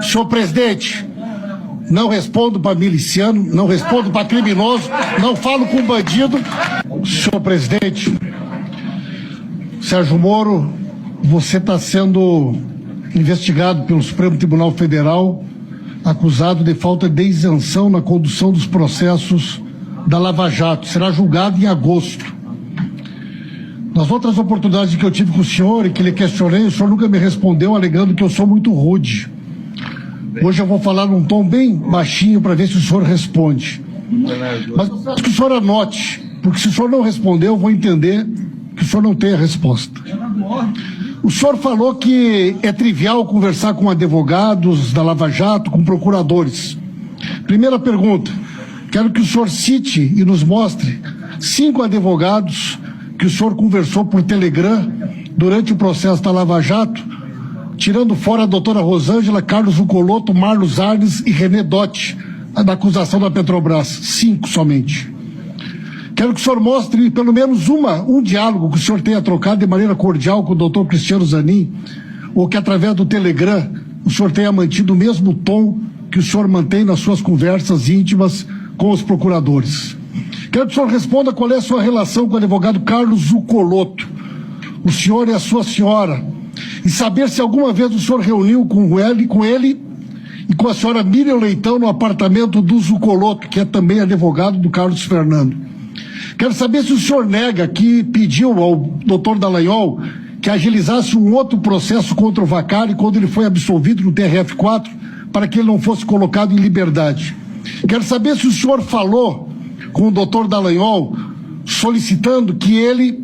Senhor presidente, não respondo para miliciano, não respondo para criminoso, não falo com bandido. Senhor presidente, Sérgio Moro, você está sendo investigado pelo Supremo Tribunal Federal, acusado de falta de isenção na condução dos processos da Lava Jato. Será julgado em agosto. Nas outras oportunidades que eu tive com o senhor e que lhe questionei, o senhor nunca me respondeu, alegando que eu sou muito rude. Hoje eu vou falar num tom bem baixinho para ver se o senhor responde. Mas eu acho que o senhor anote, porque se o senhor não responder, eu vou entender que o senhor não tem a resposta. O senhor falou que é trivial conversar com advogados da Lava Jato, com procuradores. Primeira pergunta, quero que o senhor cite e nos mostre 5 advogados que o senhor conversou por Telegram durante o processo da Lava Jato, tirando fora a doutora Rosângela, Carlos Zuccolotto, Marlos Arnes e René Dotti, da acusação da Petrobras. 5 somente. Quero que o senhor mostre pelo menos um diálogo que o senhor tenha trocado de maneira cordial com o doutor Cristiano Zanin, ou que através do Telegram o senhor tenha mantido o mesmo tom que o senhor mantém nas suas conversas íntimas com os procuradores. Quero que o senhor responda qual é a sua relação com o advogado Carlos Zuccolotto, o senhor e a sua senhora, e saber se alguma vez o senhor reuniu com ele e com a senhora Miriam Leitão no apartamento do Zuccolotto, que é também advogado do Carlos Fernando. Quero saber se o senhor nega que pediu ao doutor Dallagnol que agilizasse um outro processo contra o Vacari quando ele foi absolvido no TRF4 para que ele não fosse colocado em liberdade. Quero saber se o senhor falou com o doutor Dallagnol solicitando que ele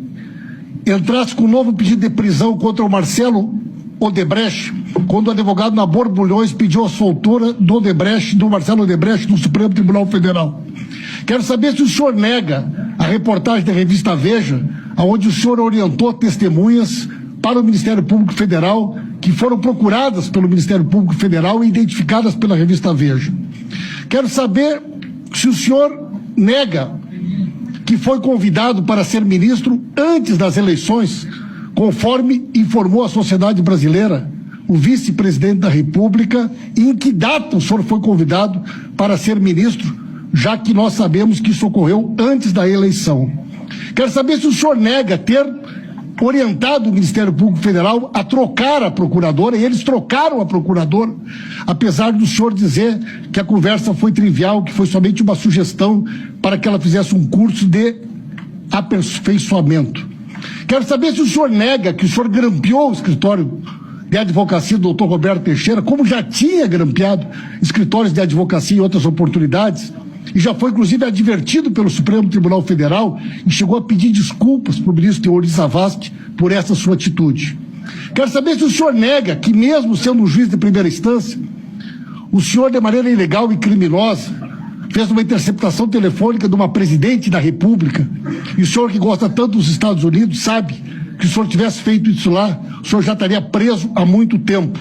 entrasse com um novo pedido de prisão contra o Marcelo Odebrecht, quando o advogado Nabor Bulhões pediu a soltura do Marcelo Odebrecht no Supremo Tribunal Federal. Quero saber se o senhor nega a reportagem da revista Veja, onde o senhor orientou testemunhas para o Ministério Público Federal, que foram procuradas pelo Ministério Público Federal e identificadas pela revista Veja. Quero saber se o senhor nega que foi convidado para ser ministro antes das eleições, conforme informou a sociedade brasileira, o vice-presidente da República, e em que data o senhor foi convidado para ser ministro, já que nós sabemos que isso ocorreu antes da eleição. Quero saber se o senhor nega ter orientado o Ministério Público Federal a trocar a procuradora, e eles trocaram a procuradora, apesar do senhor dizer que a conversa foi trivial, que foi somente uma sugestão para que ela fizesse um curso de aperfeiçoamento. Quero saber se o senhor nega que o senhor grampeou o escritório de advocacia do doutor Roberto Teixeira, como já tinha grampeado escritórios de advocacia em outras oportunidades, e já foi inclusive advertido pelo Supremo Tribunal Federal e chegou a pedir desculpas para o ministro Teori Zavascki por essa sua atitude. Quero saber se o senhor nega que, mesmo sendo um juiz de primeira instância, o senhor, de maneira ilegal e criminosa, fez uma interceptação telefônica de uma presidente da República, e o senhor, que gosta tanto dos Estados Unidos, sabe que se o senhor tivesse feito isso lá, o senhor já estaria preso há muito tempo.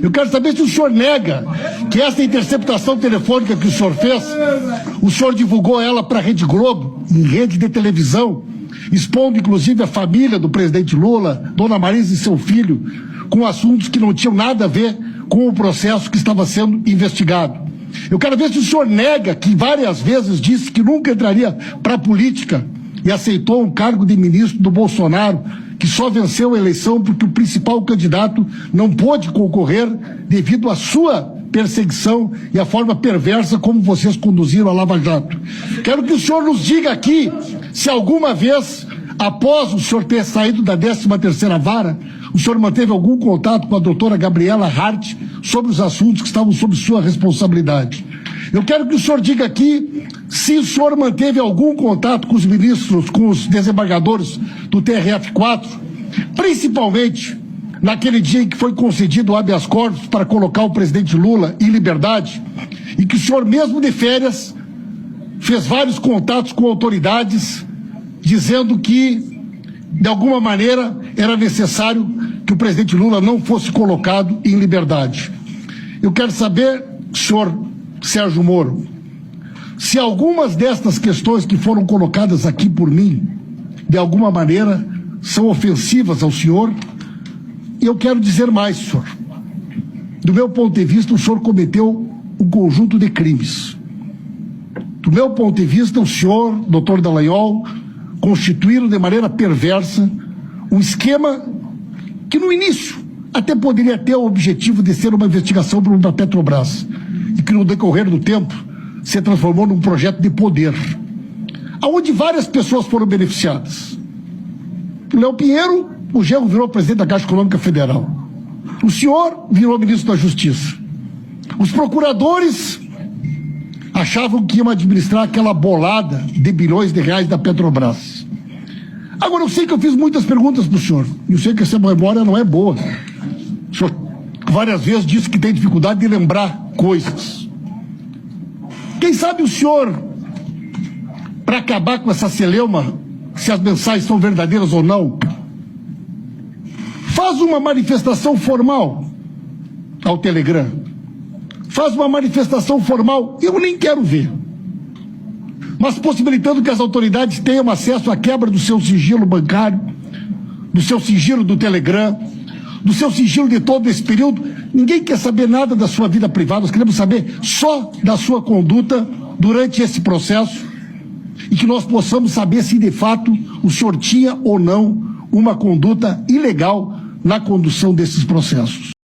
Eu quero saber se o senhor nega que essa interceptação telefônica que o senhor fez, o senhor divulgou ela para a Rede Globo, em rede de televisão, expondo inclusive a família do presidente Lula, Dona Marisa e seu filho, com assuntos que não tinham nada a ver com o processo que estava sendo investigado. Eu quero ver se o senhor nega que várias vezes disse que nunca entraria para a política e aceitou um cargo de ministro do Bolsonaro, que só venceu a eleição porque o principal candidato não pôde concorrer devido à sua perseguição e à forma perversa como vocês conduziram a Lava Jato. Quero que o senhor nos diga aqui se alguma vez, após o senhor ter saído da 13ª Vara, o senhor manteve algum contato com a doutora Gabriela Hart sobre os assuntos que estavam sob sua responsabilidade. Eu quero que o senhor diga aqui se o senhor manteve algum contato com os ministros, com os desembargadores do TRF4, principalmente naquele dia em que foi concedido o habeas corpus para colocar o presidente Lula em liberdade, e que o senhor, mesmo de férias, fez vários contatos com autoridades, dizendo que, de alguma maneira, era necessário que o presidente Lula não fosse colocado em liberdade. Eu quero saber, senhor Sérgio Moro, se algumas destas questões que foram colocadas aqui por mim, de alguma maneira, são ofensivas ao senhor. E eu quero dizer mais, senhor. Do meu ponto de vista, o senhor cometeu um conjunto de crimes. Do meu ponto de vista, o senhor, doutor Dallagnol, constituíram de maneira perversa um esquema que, no início, até poderia ter o objetivo de ser uma investigação da Petrobras, e que, no decorrer do tempo, se transformou num projeto de poder, onde várias pessoas foram beneficiadas. O Léo Pinheiro, o genro, virou presidente da Caixa Econômica Federal. O senhor virou ministro da Justiça. Os procuradores achavam que iam administrar aquela bolada de bilhões de reais da Petrobras. Agora, eu sei que eu fiz muitas perguntas para o senhor, e eu sei que essa memória não é boa. O senhor várias vezes disse que tem dificuldade de lembrar coisas. Quem sabe o senhor, para acabar com essa celeuma, se as mensagens são verdadeiras ou não, faz uma manifestação formal ao Telegram. Faz uma manifestação formal, eu nem quero ver, mas possibilitando que as autoridades tenham acesso à quebra do seu sigilo bancário, do seu sigilo do Telegram, do seu sigilo de todo esse período. Ninguém quer saber nada da sua vida privada, nós queremos saber só da sua conduta durante esse processo, e que nós possamos saber se de fato o senhor tinha ou não uma conduta ilegal na condução desses processos.